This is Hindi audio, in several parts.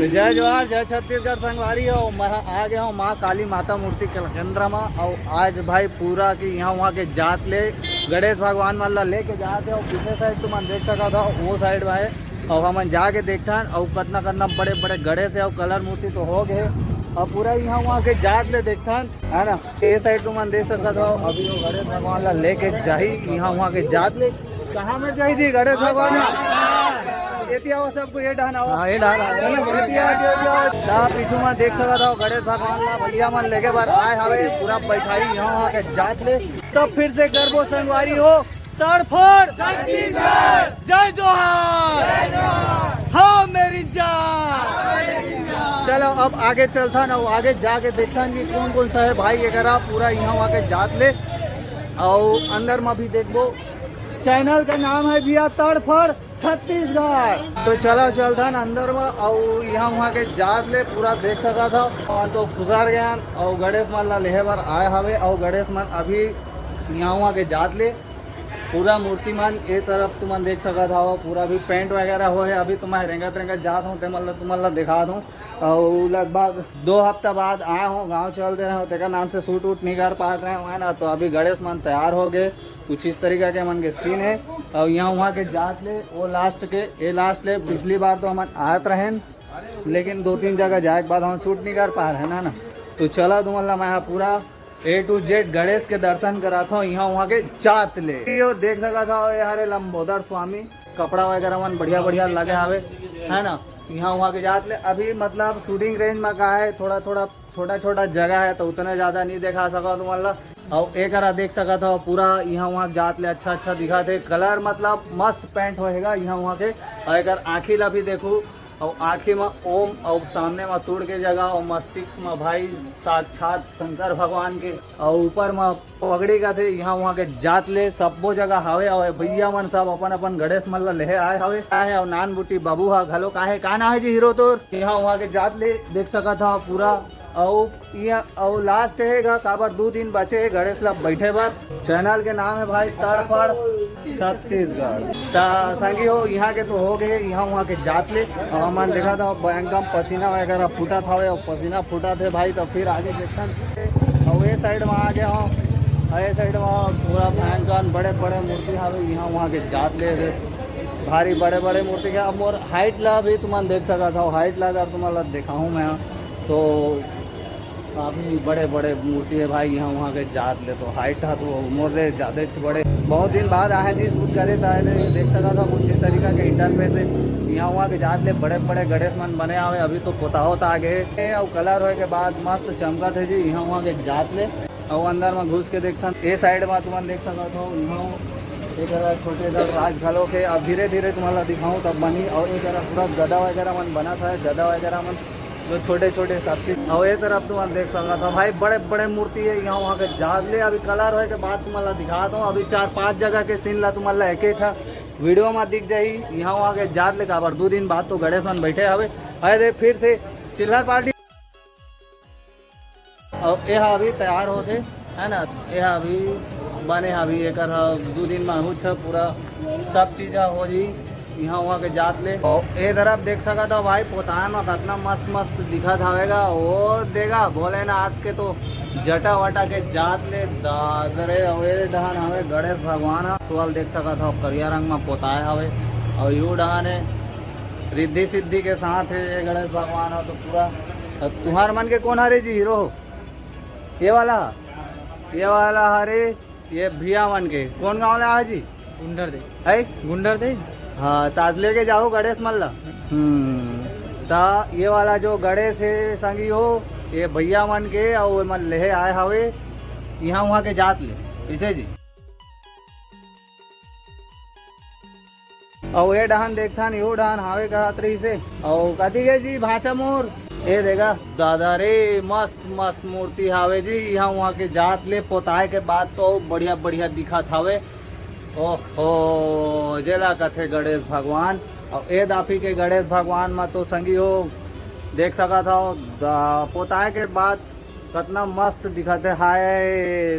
तो जय जवाहर जय छत्तीसगढ़ संगवारी हो। मैं आ गया हूँ माँ काली माता मूर्ति केंद्र में। और आज भाई पूरा की यहाँ वहाँ के जात ले गणेश भगवान वाला लेके जाते हो। पीछे साइड तुम देख सका था वो साइड में है। और हम जाके देखता है और कतना कतना बड़े बड़े गणेश है और कलर मूर्ति तो हो गए। और पूरा यहाँ वहाँ के जात ले देखता है ना। ये साइड तुम देख सका था अभी वो गणेश भगवान ला लेके जाही यहाँ वहाँ के जात ले कहाँ में जाही जी गणेश भगवान सबको ये डाना पीछू में देख सका था गणेश भगवान ला भैया मन लेके बार आए हवे पूरा बैठाई यहाँ वहाँ के जात ले। तब फिर से गर्भो संगवारी हो तड़फड़ जय जोहार हाँ मेरी जान। चलो अब आगे चलता ना आगे जाके देखता कि कौन कौन सा है भाई अगर पूरा यहाँ वहाँ के जात ले। और अंदर में भी देखो चैनल का नाम है भैया तड़फड़ छत्तीसगढ़। तो चलो चलता ना अंदर में और यहाँ वहाँ के जात ले पूरा देख सका था। और तो गुजार गया और गणेश मन ला लेहे बार आए हवे। और गणेश मन अभी यहाँ वहाँ के जात ले पूरा मूर्तिमान ये तरफ तुम देख सका था पूरा भी पेंट वगैरह हो है। अभी तुम्हारे रेंगत रेंगत जात हूँ मतलब तुम्हारा दिखा दूँ। और लगभग 2 हफ्ता बाद आया हूँ गांव चलते रहे तेका नाम से सूट वूट नहीं कर पा रहे हैं ना। तो अभी गणेश मन तैयार हो गए कुछ इस तरीके के मन के सीन है। और यहाँ वहाँ के जात ले वो लास्ट के ये लास्ट ले पिछली बार तो हम आते रहे लेकिन 2-3 जगह जाए के बाद हम शूट नहीं कर पा रहे हैं ना। तो चला तुम्हारा मैं पूरा A to Z गणेश के दर्शन करा था यहाँ वहाँ के जात ले। यो देख सका था यार लंबोदर स्वामी कपड़ा वगैरह मन बढ़िया बढ़िया लगे हवे है ना। यहाँ वहाँ के जात ले अभी मतलब शूटिंग रेंज में कहा है थोड़ा थोड़ा छोटा छोटा जगह है तो उतने ज़्यादा नहीं दिखा सका तुम्हारा। और एक देख सका था पूरा यहाँ वहाँ जात ले अच्छा अच्छा दिखा थे कलर मतलब मस्त पेंट होएगा यहाँ वहाँ के। और एक आँखी ला भी देखूँ और आँखी में ओम और सामने में सूर्य के जगह और मस्तिष्क में भाई साक्षात शंकर भगवान के और ऊपर में पगड़ी का थे यहाँ वहाँ के जात ले सबो जगह हवे। और भैया मन सब अपन अपन गणेश मन ला लेहे आए हवे है। और नान बुटी बाबू हा घलो काहे का ना है जी हीरो तोर यहाँ वहाँ के जात ले देख सका था पूरा। और लास्ट है काबर 2 दिन बचे है गणेश ला बैठे बार। चैनल के नाम है भाई तड़फड़ छत्तीसगढ़। संगी हो यहाँ के तो हो गए यहाँ वहाँ के जात ले। और हमने देखा था एकदम पसीना वगैरह फूटा था और पसीना फूटा थे भाई। तो फिर आगे देखता और ये साइड में आ गया हूँ। ये साइड में पूरा फैन कान बड़े बड़े मूर्ति हावे यहाँ वहाँ के जात ले भारी बड़े बड़े मूर्ति का। अब और हाइट ला भी तुम्हारा देख सका था हाइट ला अगर तुम्हारा दिखाऊँ मैं तो काफ़ी बड़े बड़े मूर्ति है भाई यहाँ वहाँ के जात ले। तो हाइट था तो मोरे ज़्यादा बड़े बहुत दिन बाद आए जी शूट करे थे देख सका था कुछ इस तरीका के इंटरफेस है यहाँ वहाँ के जात ले बड़े बड़े गणेश मन बने हुए अभी तो पोता होता आगे और कलर होने के बाद मस्त चमका थे जी यहाँ वहाँ के जात ले। और अंदर में घुस के देखता ये साइड में तुम देख सका था यहाँ एक छोटे राज घलों के अब धीरे धीरे तुम्हारा दिखाऊँ तब बनी। और एक पूरा गदा वगैरह मन बना था गदा वगैरह मन जो छोटे छोटे सब चीज। और ये तरफ तुम देख सका था भाई बड़े बड़े मूर्ति है यहाँ वहाँ के जात ले। अभी कलर होने के बाद तुम्हारा दिखाता हूँ। अभी 4-5 जगह के सीन ला तुम्हारा एक ही था वीडियो में दिख जाही यहाँ वहाँ के जात ले काबर 2 दिन बाद तो गणेश मन बैठे हवे। अरे फिर से चिल्लर पार्टी और यह अभी तैयार होते है ना। यह अभी बने अभी एक 2 दिन में हो पूरा सब चीज़ हो जी यहाँ वहाँ के जात ले। और ये तरफ देख सका था भाई पोतान में कितना मस्त मस्त दिखा था वो देगा बोले ना आज के तो जटा वटा के जात ले दादरे हवे डहान हवे गणेश भगवान तो देख सका था करिया रंग में पोताए हवे। और यू डहान है रिद्धि सिद्धि के साथ है ये गणेश भगवान हो। तो पूरा तुम्हार मन के कौन हरे जी हीरो हो ये वाला हरे ये भैया मन के कौन गाँव ला है जी गुंडर दे हाँ ताज लेके जाओ गणेश मल्ला। ता ये वाला जो गणेश है संगी हो ये भैया मन के और मन लेहे आए हवे यहाँ वहाँ के जात ले इसे जी। और ये डहान देखता यो डहान हावे कहतरी से और कथी गए जी भाचा मोर ये देगा दादा रे मस्त मस्त मूर्ति हावे जी यहाँ वहाँ के जात ले पोताए के बाद तो बढ़िया बढ़िया दिखा थावे। ओहो जेला कथे गणेश भगवान। और ए दाफी के गणेश भगवान में तो संगी हो देख सका था पोताए के बाद कितना मस्त दिखा थे हाय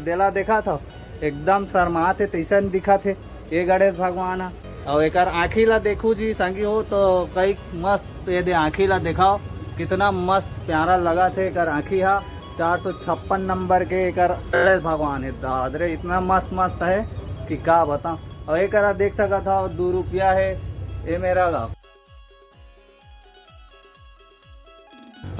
देला देखा था एकदम शर्मा थे तैसन दिखा थे ये गणेश भगवान। और एक आँखी ला देखू जी संगी हो तो कई मस्त मस्त ये दे आँखी ला दिखाओ कितना मस्त प्यारा लगा थे कर आँखी हा 456 नंबर के कर गणेश भगवान है दादरे इतना मस्त मस्त है कि का बता। और एक देख सका था 2 रुपया है ये मेरा गाँव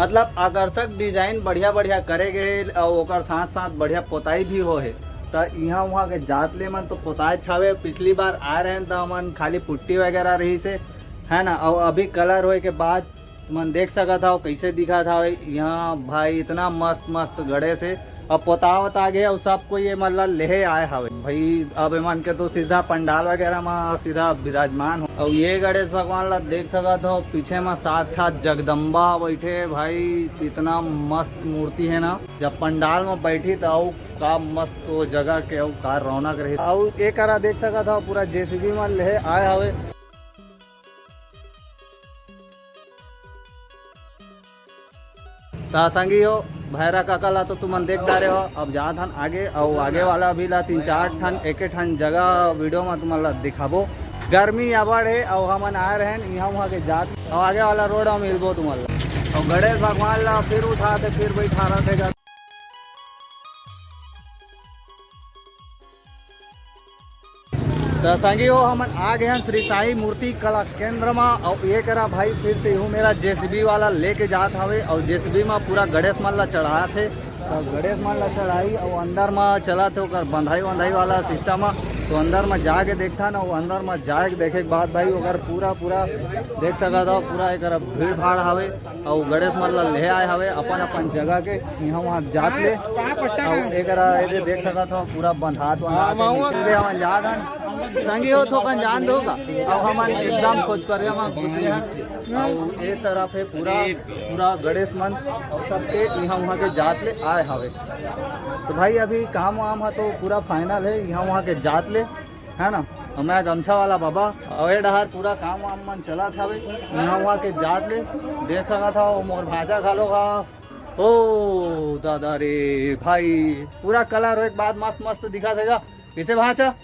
मतलब आकर्षक डिजाइन बढ़िया बढ़िया करे गए और ओकर साथ साथ बढ़िया पोताई भी हो है। तो यहाँ वहाँ के जात ले मन तो पोताई छावे पिछली बार आए रहे तो मन खाली पुट्टी वगैरह रही से है ना। और अभी कलर होए के बाद मन देख सका था कैसे दिखा था यहाँ भाई इतना मस्त मस्त गड़े से अब पोतावत आ गया और सबको ये मतलब ले आए हवे भाई। अब मन के तो सीधा पंडाल वगैरह में सीधा विराजमान हो। और ये गणेश भगवान ला देख सका था पीछे में साक्षात जगदम्बा बैठे भाई इतना मस्त मूर्ति है ना। जब पंडाल में बैठी तो का मस्त वो जगह के का रौनक रही। और एक देख सका था पूरा जेसीबी में ले आए हवे। संगी हो भैरा काका ला तो तुम देख जा रहे हो। अब जा थन आगे और आगे वाला भी ला 3-4 ठन एक ठन जगह वीडियो में तुम दिखाबो। गर्मी अबड़ है और हमन आए रहे यहाँ वहाँ के जात और आगे वाला रोड में मिलबो तुम और गणेश भगवान ला फिर उठाते फिर बैठा रहे थे। तो संगी हो हम आ गए हैं श्री साई मूर्ति कला केंद्र में। और ये करा भाई फिर से हूँ मेरा जेसीबी वाला लेके जात हवे और जेसीबी में पूरा गणेश मन ला चढ़ाया थे। तो गणेश मन ला चढ़ाई और अंदर में चला थे और बंधाई वाला सिस्टम है। तो अंदर में जाके देखता ना वो अंदर में जाके देखे के बाद भाई अगर पूरा देख सका था पूरा एक भीड़ भाड़ हवे और गणेश मन ला ले आए हवे अपन अपन जगह के यहाँ वहाँ जात ले। और एक देख सका था पूरा बंधात हम जात संगी हो तो जान दोगा और हम एकदम खोज कर ये तरफ है पूरा गणेश मन और सबके यहाँ वहाँ के जात ले आए हवे। तो भाई अभी काम वाम है तो पूरा फाइनल है यहाँ वहाँ के जात ले है ना। और मैं गमछा वाला बाबा अवे डहार पूरा काम वाम मन चला था यहाँ वहाँ के जात ले देख सका था मोर भाजा खा लोगा। ओ दादा रे भाई पूरा कलर एक बाद मस्त मस्त दिखा देगा किसे भाचा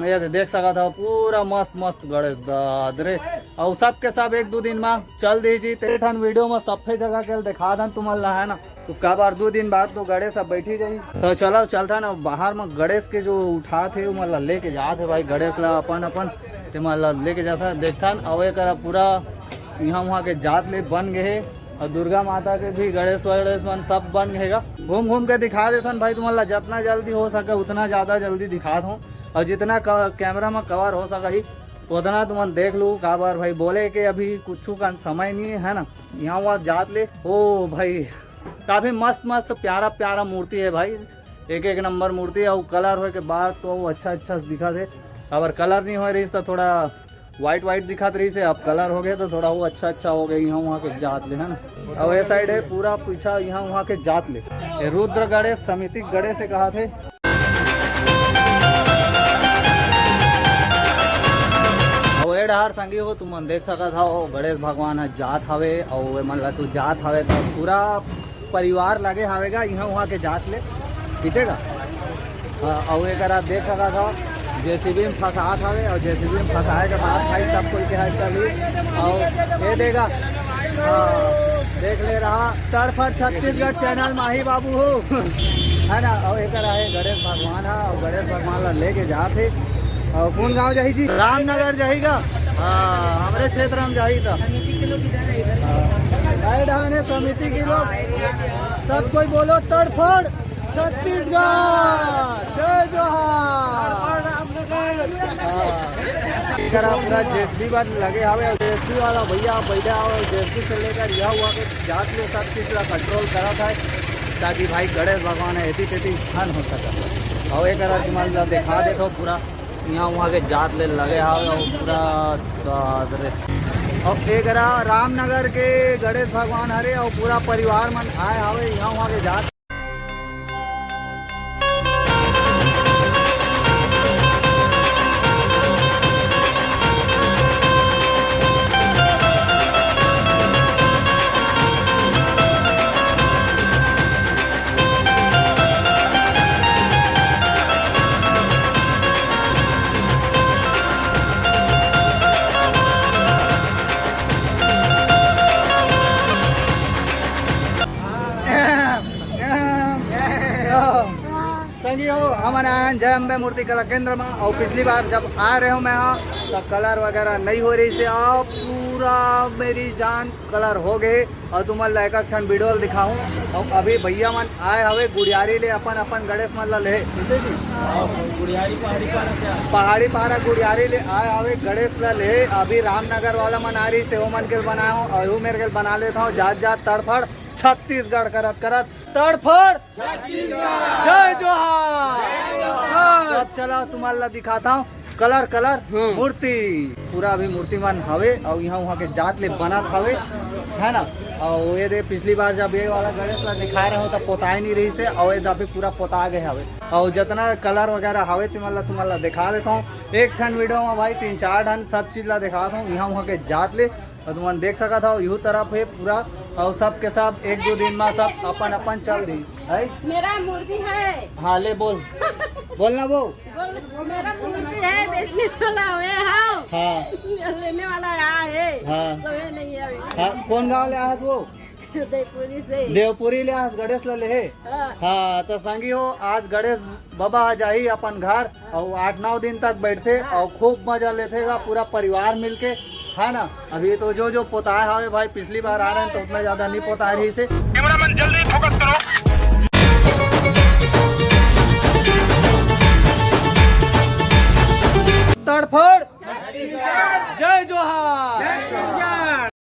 ये देख सका था पूरा मस्त मस्त गणेश दादरे। और सबके सब 1-2 दिन में चल दीजिए तेरे ठन वीडियो में सफे जगह के दिखा दन तुम्हारा है ना। तो का बार 2 दिन बाद तो गणेश सब बैठी जाई तो चलो चलता ना बाहर में गणेश के जो उठा थे वो मतलब लेके जाते भाई गणेश ला अपन मतलब लेके जाता देखता अवे करा पूरा यहाँ वहाँ के जात ले बन गए और दुर्गा माता के भी गणेश मन सब बन गएगा। घूम के दिखा देता भाई तुम्हारा जितना जल्दी हो सके उतना ज़्यादा जल्दी दिखा दूँ और जितना कैमरा में कवर हो सका ही उतना तुम देख लूँ। का बार भाई बोले कि अभी कुछ का समय नहीं है ना यहाँ वहाँ जात ले। ओ भाई काफ़ी मस्त मस्त प्यारा मूर्ति है भाई एक नंबर मूर्ति है। और कलर हो के बाद तो अच्छा दिखा थे। अगर कलर नहीं हो रही तो थोड़ा वाइट दिखात रही से अब कलर हो गए तो थोड़ा वो अच्छा हो गया यहाँ वहाँ के जात ले है ना। और ये साइड है पूरा पीछा यहाँ वहाँ के जात ले ये रुद्र गणेश समिति गणेश से कहा थे। और डहार संगी हो तुम देख सका था गणेश भगवान है जात हवे और मतलब तू जात हवे तो पूरा परिवार लगे हवेगा यहाँ वहाँ के जात ले किसे का। और एक देख सका था जेसीबी में फंसात हवे और जेसीबी में फंसाए के बाद भाई सब कोई के चली और ये देगा देख ले रहा तड़फर छत्तीसगढ़ चैनल माही बाबू हो है ना। और एक है गणेश भगवान है और गणेश भगवान ला लेके जाते और कौन गाँव जाही जी रामनगर जाएगा हमारे क्षेत्र में जाही था समिति के लोग सब कोई बोलो तड़फड़ छत्तीसगढ़ जय जोहार। पूरा जेसीबी बार लगे हवे और जेसीबी वाला भैया बैठा और जेसीबी से लेकर यह हुआ कि जात ले सब चीज़ का कंट्रोल करा था ताकि भाई गणेश भगवान है ऐसी तेती धन हो सका। और एक तुम्हारा दिखा देखो पूरा यहाँ वहाँ के जात ले लगे हवे और पूरा और एक रामनगर के गणेश भगवान हरे और पूरा परिवार मन आए हवे यहाँ वहाँ के जात। मन आए हैं जय अम्बे मूर्ति कला केंद्र में। और पिछली बार जब आ रहे हो मैं यहाँ तो कलर वगैरह नहीं हो रही से आओ पूरा मेरी जान कलर हो गए। और तुम्हारे एक ठन वीडियो दिखाऊं। और अभी भैया मन आए हवे गुड़ियारी ले अपन अपन गणेश मन ला ले पहाड़ी पहाड़ा गुड़ियारी ले आए हवे गणेश ला ले। अभी रामनगर वाला मन आ रही से वो मन के बनाया हूँ और वो मेरे के बना लेता हूँ। जात जात तड़फड़ छत्तीसगढ़ करत करत तड़फड़ जय जोहार। अब चला तुम्हारे ला दिखाता हूँ कलर कलर मूर्ति पूरा अभी मूर्ति मन हवे और यहाँ वहाँ के जात ले बना हवे है ना। और ये दे पिछली बार जब ये वाला गणेश ला दिखा रहे हो तब पोताई नहीं रही से और ये अभी पूरा पोता गए हवे। और जितना कलर वगैरह हवे तुम्हारा दिखा लेता हूँ एक ठन वीडियो में भाई 3-4 ठन सब चीज ला दिखाता हूँ। यहाँ वहाँ के जात ले और तुम देख सका था यू तरफ है पूरा और सब के सब 1-2 दिन में सब अपन अपन चल रही है। मेरा मूर्ति है। हाँ ले बोल बोलना वो मेरा मूर्ति है बेचने वाला है। हाँ लेने वाला यहाँ है। हाँ तो ये नहीं है अभी। हाँ कौन गाँव ले आया वो देवपुरी से। देवपुरी ले आज गणेश ला ले। हाँ तो संगी हो आज गणेश बाबा आ जाही अपन घर और 8-9 दिन तक बैठते और खूब मजा लेते पूरा परिवार मिलके है ना। अभी तो जो पोताए हवे भाई पिछली बार आ रहे हैं तो उतना ज्यादा नहीं पोता रही से। कैमरामैन जल्दी फोकस करो। तड़फड़ जय जोहार।